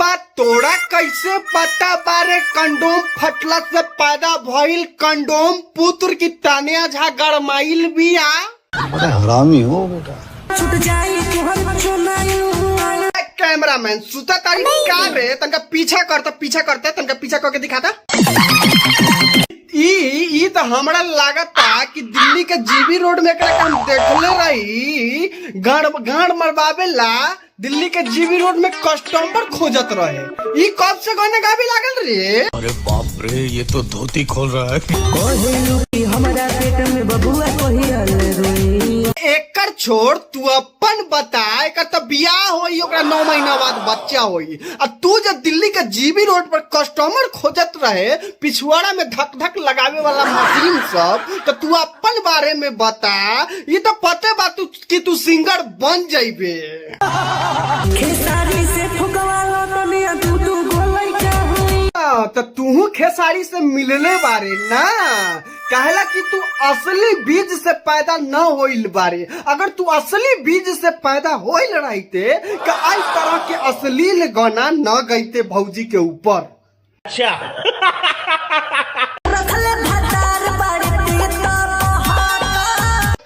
बबुआ तोरा कैसे पता बारे कंडोम फटला से पैदा भइल कंडोम पुत्र की तानिया झा गरमाइल बिया। बड़ा हरामी हो बेटा। कैमरामैन सुता तारी का रे तनका पीछा करते तनका पीछा करके दिखाता। ई तो हमरा लागता कि दिल्ली के जीबी रोड में एकरा हम देखले रही गाड़ मरवावे ला दिल्ली के जीबी रोड में कस्टमर खोजत रहे। ई कब से गाने गावे लागल रे? अरे बाप रे ये तो धोती खोल रहा है। एकर छोड़ तू अपन बता, एकर तो बियाह होई ओकरा 9 महीना बाद बच्चा होई। आ तू जब दिल्ली के जीबी रोड पर कस्टमर खोजत रहे पिछुआड़ा में धक धक लगावे वाला मशीन सब, तो तू अपन बारे में बता। ये तो पते बा तू कि तू सिंगर बन जाइबे। तो तू खेसारी से मिलने बारे ना कहला कि तू असली बीज से पैदा न होइल बारे। अगर तू असली बीज से पैदा होइल रहते तो आई तरह के अश्लील गाना न गईते भौजी के ऊपर। अच्छा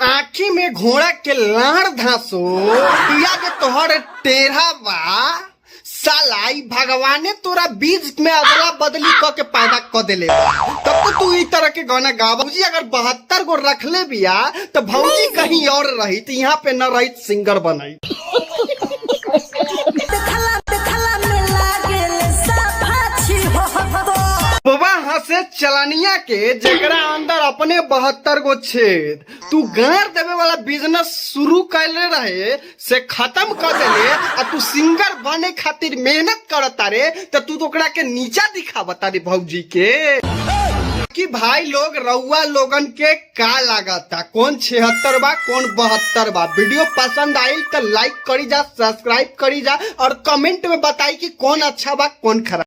आँखी में घोड़ा के लाड़ धासो पिया के तोहर टेढ़ा बा सालाई भगवाने तोरा बीज में अदला बदली क के पैदा क देले। तब तो तू ई तरह के गाना गा। भौजी अगर 72 गो रखले बिया तो भौजी कहीं और रही तो यहाँ पे न रही सिंगर बनाई। बाबा हंसे चलानिया के जेकरा अंदर अपने 72 गो छेद तू गाड़ देवे वाला बिजनेस शुरू कैले रहे से खत्म कर देले। आ तू सिंगर बने खातिर मेहनत करता रे तो तू तो ओकरा के नीचा दिखावता रे भौजी के। कि भाई लोग रउआ लोगन के का लागता कौन 76 बा कौन 72 बा। वीडियो पसंद आई तो लाइक करी जा, सब्सक्राइब करी जा और कमेंट में बताई कि कौन अच्छा बा कौन खराब।